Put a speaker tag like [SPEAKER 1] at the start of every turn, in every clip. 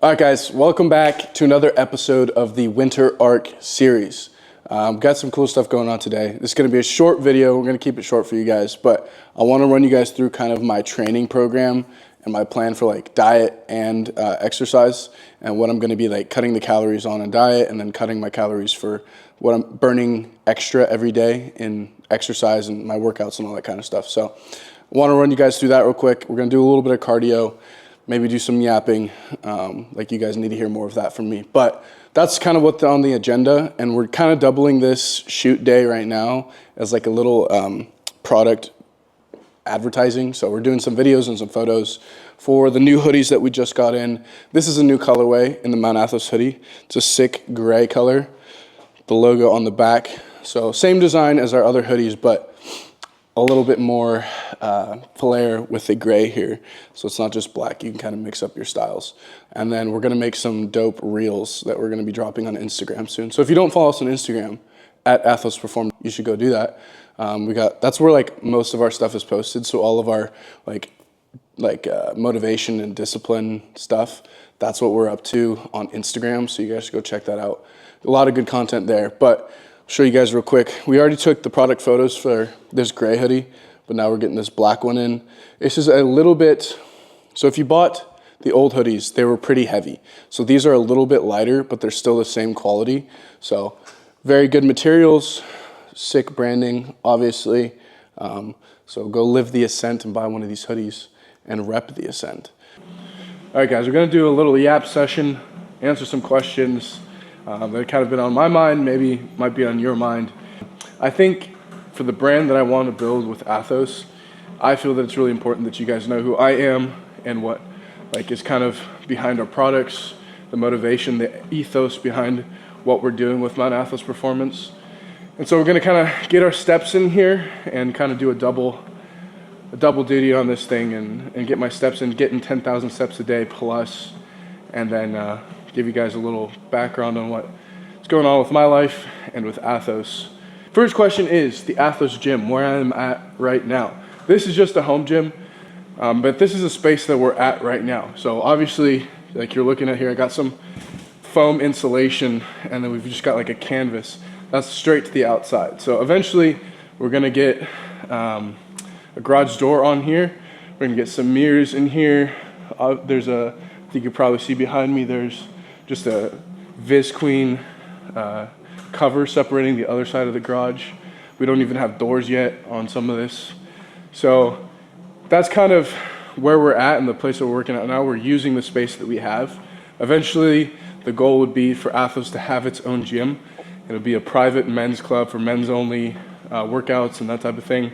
[SPEAKER 1] All right, guys, welcome back to another episode of the Winter Arc series. Got some cool stuff going on today. This is going to be a short video. We're going to keep it short for you guys, but I want to run you guys through kind of my training program and my plan for like diet and exercise, and what I'm going to be like cutting the calories on a diet and then cutting my calories for what I'm burning extra every day in exercise and my workouts and all that kind of stuff. So I want to run you guys through that real quick. We're going to do a little bit of cardio, maybe do some yapping, like you guys need to hear more of that from me. But that's kind of what's on the agenda, and we're kind of doubling this shoot day right now as like a little product advertising. So we're doing some videos and some photos for the new hoodies that we just got in. This is a new colorway in the Mount Athos hoodie. It's a sick gray color, the logo on the back. So same design as our other hoodies, but a little bit more flair with the gray here. So it's not just black, you can kind of mix up your styles. And then we're gonna make some dope reels that we're gonna be dropping on Instagram soon. So if you don't follow us on Instagram, at Athos Performance, you should go do that. That's where like most of our stuff is posted. So all of our like motivation and discipline stuff, that's what we're up to on Instagram. So you guys should go check that out. A lot of good content there, but I'll show you guys real quick. We already took the product photos for this gray hoodie, but now we're getting this black one in. This is a little bit, so if you bought the old hoodies, they were pretty heavy. So these are a little bit lighter, but they're still the same quality. So very good materials, sick branding, obviously. So go live the ascent and buy one of these hoodies and rep the ascent. All right, guys, we're gonna do a little yap session, answer some questions that have kind of been on my mind, maybe might be on your mind. I think for the brand that I want to build with Athos, I feel that it's really important that you guys know who I am and what like is kind of behind our products, the motivation, the ethos behind what we're doing with Mount Athos Performance. And so we're gonna kind of get our steps in here and kind of do a double duty on this thing and get my steps in, getting 10,000 steps a day plus, and then give you guys a little background on what's going on with my life and with Athos. First question is the Athos gym, where I'm at right now. This is just a home gym, but this is a space that we're at right now. So obviously, like you're looking at here, I got some foam insulation, and then we've just got like a canvas that's straight to the outside. So eventually we're gonna get a garage door on here. We're gonna get some mirrors in here. I think you probably see behind me, there's just a Visqueen cover separating the other side of the garage. We don't even have doors yet on some of this. So that's kind of where we're at and the place that we're working at now. We're using the space that we have. Eventually, the goal would be for Athos to have its own gym. It'll be a private men's club for men's only workouts and that type of thing.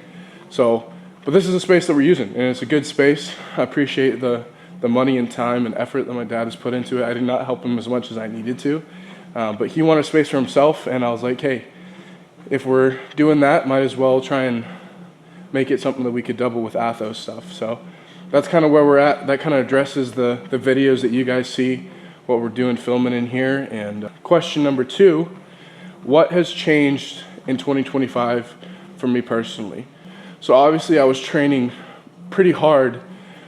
[SPEAKER 1] So, but this is a space that we're using, and it's a good space. I appreciate the money and time and effort that my dad has put into it. I did not help him as much as I needed to, but he wanted space for himself, and I was like, hey, if we're doing that, might as well try and make it something that we could double with Athos stuff. So that's kind of where we're at. That kind of addresses the videos that you guys see, what we're doing filming in here. And question number 2, what has changed in 2025 for me personally? So obviously I was training pretty hard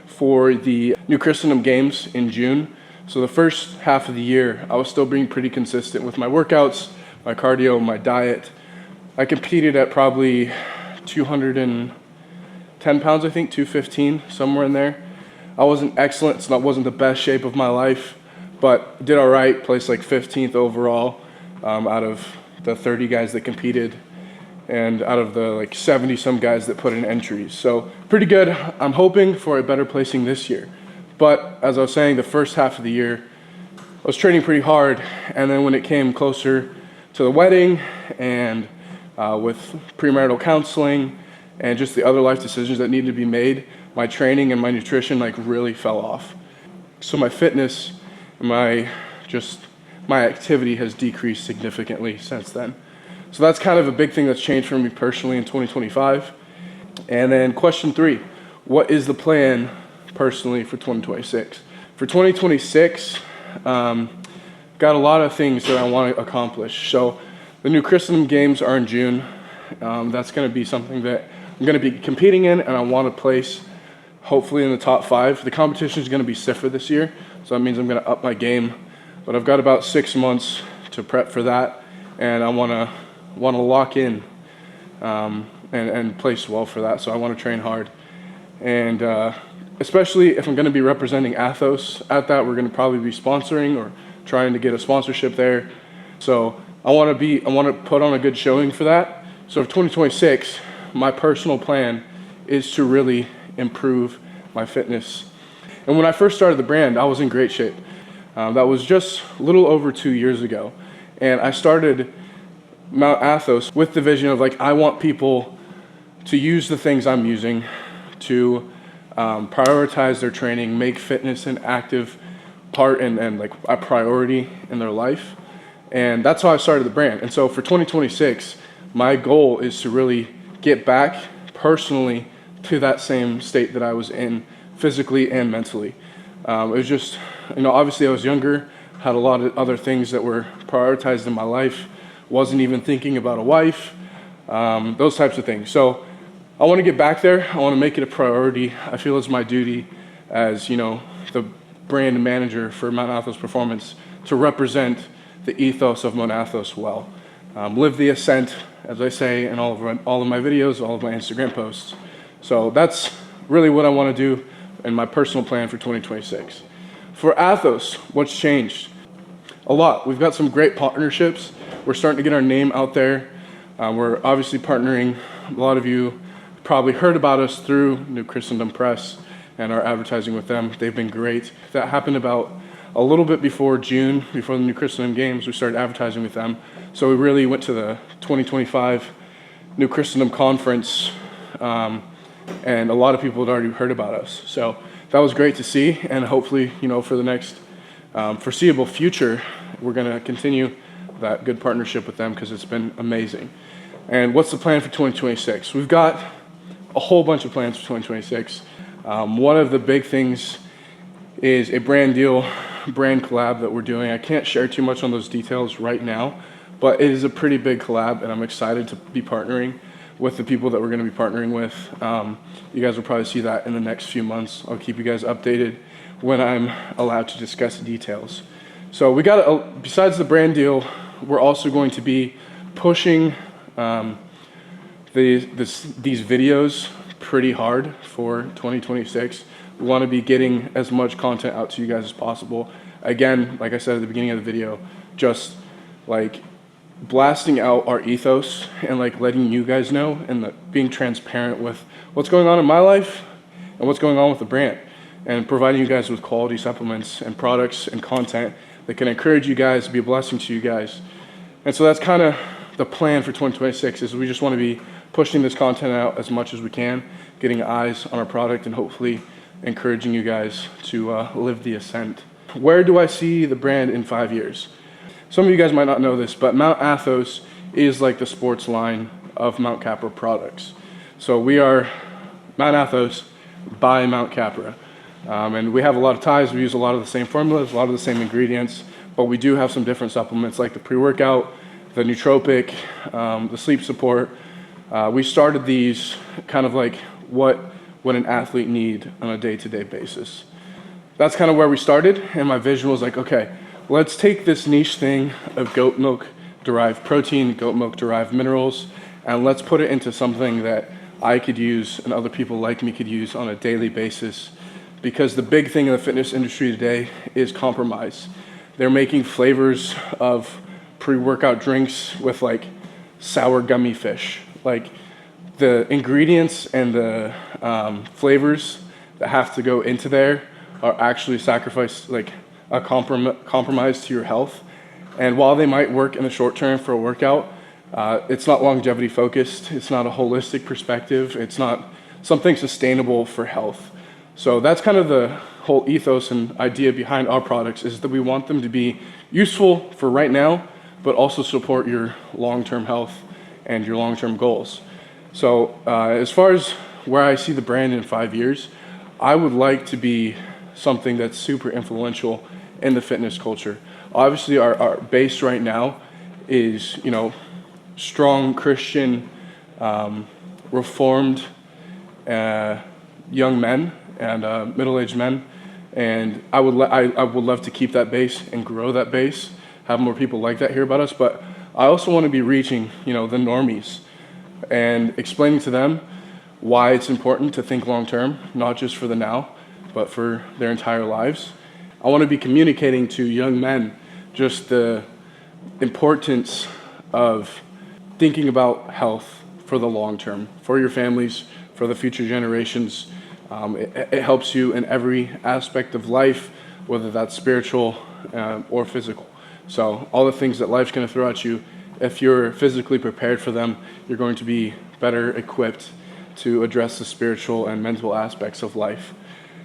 [SPEAKER 1] for the New Christendom Games in June. So the first half of the year, I was still being pretty consistent with my workouts, my cardio, my diet. I competed at probably 210 pounds, I think, 215, somewhere in there. I wasn't excellent, so that wasn't the best shape of my life, but did all right, placed like 15th overall out of the 30 guys that competed, and out of the like 70 some guys that put in entries. So pretty good. I'm hoping for a better placing this year. But as I was saying, the first half of the year, I was training pretty hard. And then when it came closer to the wedding and with premarital counseling and just the other life decisions that needed to be made, my training and my nutrition like really fell off. So my fitness, my activity has decreased significantly since then. So that's kind of a big thing that's changed for me personally in 2025. And then question 3, what is the plan personally for 2026? For 2026, got a lot of things that I want to accomplish. So the New Christendom Games are in June. That's going to be something that I'm going to be competing in, and I want to place hopefully in the top 5. The competition is going to be stiffer this year, so that means I'm going to up my game. But I've got about 6 months to prep for that, and I want to lock in and place well for that. So I want to train hard, and especially if I'm going to be representing Athos at that, we're going to probably be sponsoring or trying to get a sponsorship there. So I want to put on a good showing for that. So for 2026, my personal plan is to really improve my fitness. And when I first started the brand, I was in great shape. That was just a little over 2 years ago. And I started Mount Athos with the vision of like, I want people to use the things I'm using to prioritize their training, make fitness an active part and like a priority in their life. And that's how I started the brand. And so for 2026, my goal is to really get back personally to that same state that I was in physically and mentally. It was just, obviously I was younger, had a lot of other things that were prioritized in my life, wasn't even thinking about a wife, those types of things. So I want to get back there. I want to make it a priority. I feel it's my duty as, the brand manager for Mount Athos Performance to represent the ethos of Mount Athos well. Live the ascent, as I say in all of my videos, all of my Instagram posts. So that's really what I want to do in my personal plan for 2026. For Athos, what's changed? A lot. We've got some great partnerships. We're starting to get our name out there. We're obviously partnering. A lot of you probably heard about us through New Christendom Press and our advertising with them. They've been great. That happened about a little bit before June, before the New Christendom Games. We started advertising with them. So we really went to the 2025 New Christendom Conference, and a lot of people had already heard about us. So that was great to see, and hopefully, for the next foreseeable future, we're going to continue that good partnership with them because it's been amazing. And what's the plan for 2026? We've got a whole bunch of plans for 2026. One of the big things is a brand deal, brand collab that we're doing. I can't share too much on those details right now, but it is a pretty big collab, and I'm excited to be partnering with the people that we're going to be partnering with. You guys will probably see that in the next few months. I'll keep you guys updated when I'm allowed to discuss the details. So we got, besides the brand deal, we're also going to be pushing these videos pretty hard for 2026. We want to be getting as much content out to you guys as possible. Again, like I said at the beginning of the video, just like blasting out our ethos and like letting you guys know and being transparent with what's going on in my life and what's going on with the brand, and providing you guys with quality supplements and products and content that can encourage you guys, be a blessing to you guys. And so that's kind of the plan for 2026, is we just want to be pushing this content out as much as we can, getting eyes on our product, and hopefully encouraging you guys to live the ascent. Where do I see the brand in 5 years? Some of you guys might not know this, but Mount Athos is like the sports line of Mount Capra products. So we are Mount Athos by Mount Capra. And we have a lot of ties. We use a lot of the same formulas, a lot of the same ingredients, but we do have some different supplements like the pre-workout, the nootropic, the sleep support. We started these kind of like what would an athlete need on a day-to-day basis. That's kind of where we started, and my vision was like, okay, let's take this niche thing of goat milk derived protein, goat milk derived minerals, and let's put it into something that I could use and other people like me could use on a daily basis. Because the big thing in the fitness industry today is compromise. They're making flavors of pre-workout drinks with like sour gummy fish. Like the ingredients and the flavors that have to go into there are actually sacrificed, like a compromise to your health. And while they might work in the short term for a workout, it's not longevity focused. It's not a holistic perspective. It's not something sustainable for health. So that's kind of the whole ethos and idea behind our products, is that we want them to be useful for right now, but also support your long-term health and your long-term goals. So as far as where I see the brand in 5 years, I would like to be something that's super influential in the fitness culture. Obviously, our base right now is, strong Christian, reformed young men and middle-aged men. And I would love to keep that base and grow that base, have more people like that hear about us. But I also want to be reaching, the normies and explaining to them why it's important to think long-term, not just for the now, but for their entire lives. I want to be communicating to young men just the importance of thinking about health for the long term, for your families, for the future generations. It helps you in every aspect of life, whether that's spiritual or physical. So all the things that life's going to throw at you, if you're physically prepared for them, you're going to be better equipped to address the spiritual and mental aspects of life.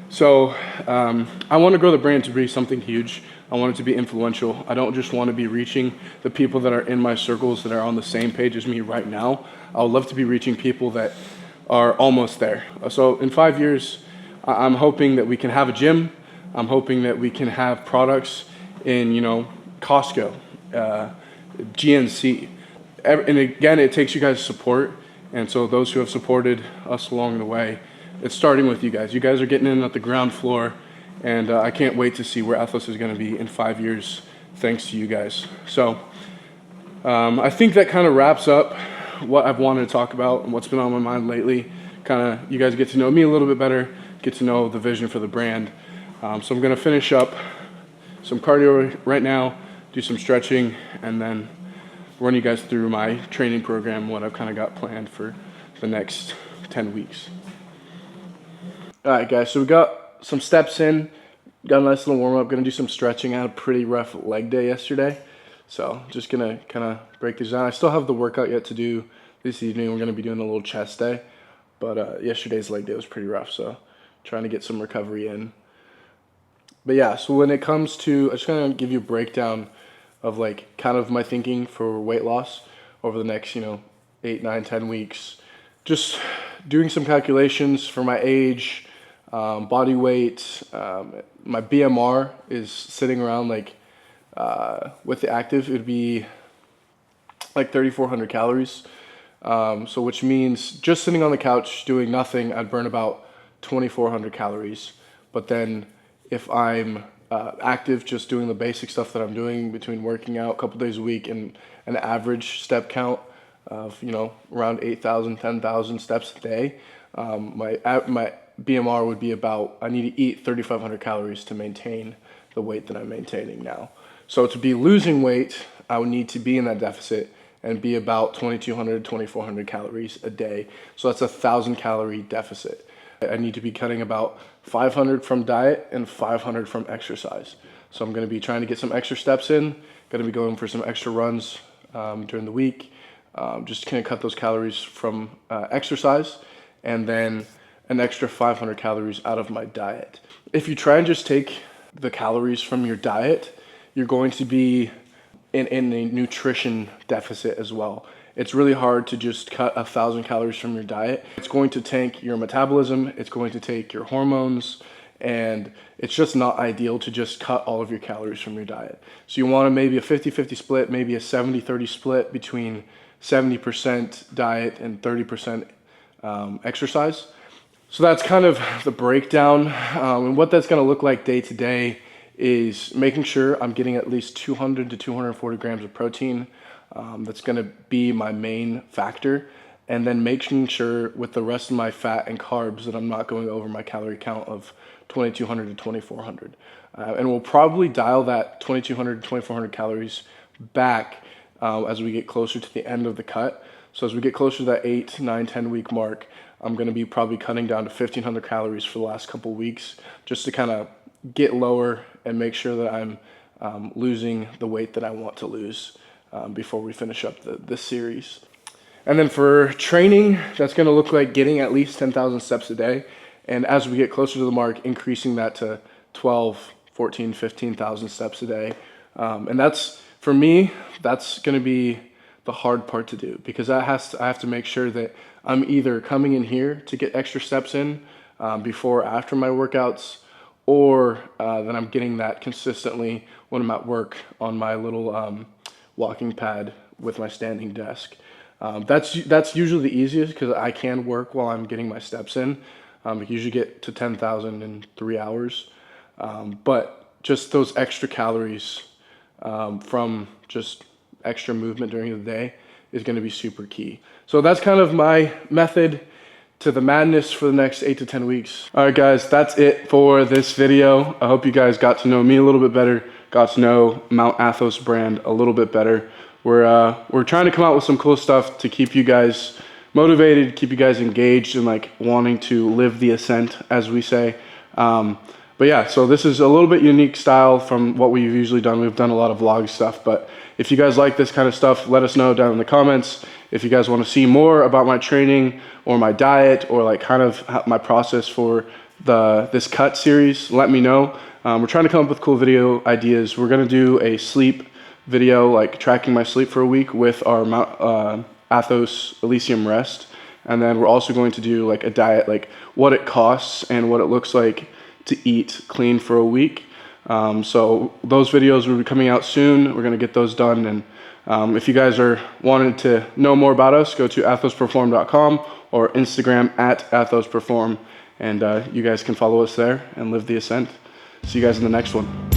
[SPEAKER 1] So I want to grow the brand to be something huge. I want it to be influential. I don't just want to be reaching the people that are in my circles that are on the same page as me right now. I would love to be reaching people that are almost there. So in 5 years, I'm hoping that we can have a gym. I'm hoping that we can have products in, Costco, GNC. And again, it takes you guys' support. And so those who have supported us along the way, it's starting with you guys. You guys are getting in at the ground floor, and I can't wait to see where Athos is going to be in 5 years, thanks to you guys. So I think that kind of wraps up what I've wanted to talk about and what's been on my mind lately. Kind of, you guys get to know me a little bit better, get to know the vision for the brand. So I'm going to finish up some cardio right now, do some stretching, and then run you guys through my training program, what I've kind of got planned for the next 10 weeks. All right, guys, so we got some steps in, got a nice little warm-up, going to do some stretching. I had a pretty rough leg day yesterday, so just going to kind of break these down. I still have the workout yet to do this evening. We're going to be doing a little chest day, but yesterday's leg day was pretty rough, so trying to get some recovery in. But yeah, so when it comes to, I'm just going to give you a breakdown of like kind of my thinking for weight loss over the next, 8, 9, 10 weeks. Just doing some calculations for my age, body weight. My BMR is sitting around like, with the active, it would be like 3,400 calories. So which means just sitting on the couch doing nothing, I'd burn about 2,400 calories. But then if I'm active, just doing the basic stuff that I'm doing between working out a couple days a week and an average step count of, around 8,000, 10,000 steps a day, my BMR would be about, I need to eat 3,500 calories to maintain the weight that I'm maintaining now. So to be losing weight, I would need to be in that deficit and be about 2,200, 2,400 calories a day. So that's a 1,000 calorie deficit. I need to be cutting about 500 from diet and 500 from exercise. So I'm going to be trying to get some extra steps in, going to be going for some extra runs during the week, just kind of cut those calories from exercise, and then an extra 500 calories out of my diet. If you try and just take the calories from your diet, you're going to be in a nutrition deficit as well. It's really hard to just cut 1,000 calories from your diet. It's going to tank your metabolism, it's going to take your hormones, and it's just not ideal to just cut all of your calories from your diet. So you want maybe a 50-50 split, maybe a 70-30 split between 70% diet and 30% exercise. So that's kind of the breakdown. And what that's gonna look like day to day is making sure I'm getting at least 200 to 240 grams of protein. That's going to be my main factor, and then making sure with the rest of my fat and carbs that I'm not going over my calorie count of 2,200 to 2,400. And we'll probably dial that 2,200 to 2,400 calories back as we get closer to the end of the cut. So as we get closer to that 8, 9, 10 week mark, I'm going to be probably cutting down to 1,500 calories for the last couple weeks, just to kind of get lower and make sure that I'm losing the weight that I want to lose before we finish up this series. And then for training, that's going to look like getting at least 10,000 steps a day. And as we get closer to the mark, increasing that to 12, 14, 15,000 steps a day. And that's, for me, that's going to be the hard part to do, because I have to make sure that I'm either coming in here to get extra steps in before or after my workouts, or that I'm getting that consistently when I'm at work on my little walking pad with my standing desk. That's usually the easiest, because I can work while I'm getting my steps in. You can usually get to 10,000 in 3 hours. But just those extra calories from just extra movement during the day is going to be super key. So that's kind of my method to the madness for the next 8 to 10 weeks. All right, guys, that's it for this video. I hope you guys got to know me a little bit better, got to know Mount Athos brand a little bit better. We're trying to come out with some cool stuff to keep you guys motivated, keep you guys engaged and like wanting to live the ascent, as we say. But yeah, so this is a little bit unique style from what we've usually done. We've done a lot of vlog stuff, but if you guys like this kind of stuff, let us know down in the comments. If you guys want to see more about my training or my diet or like kind of my process for this cut series, let me know. We're trying to come up with cool video ideas. We're going to do a sleep video, like tracking my sleep for a week with our Athos Elysium Rest. And then we're also going to do like a diet, like what it costs and what it looks like to eat clean for a week. So those videos will be coming out soon. We're going to get those done. And if you guys are wanting to know more about us, go to athosperform.com or Instagram at athosperform. And you guys can follow us there and live the ascent. See you guys in the next one.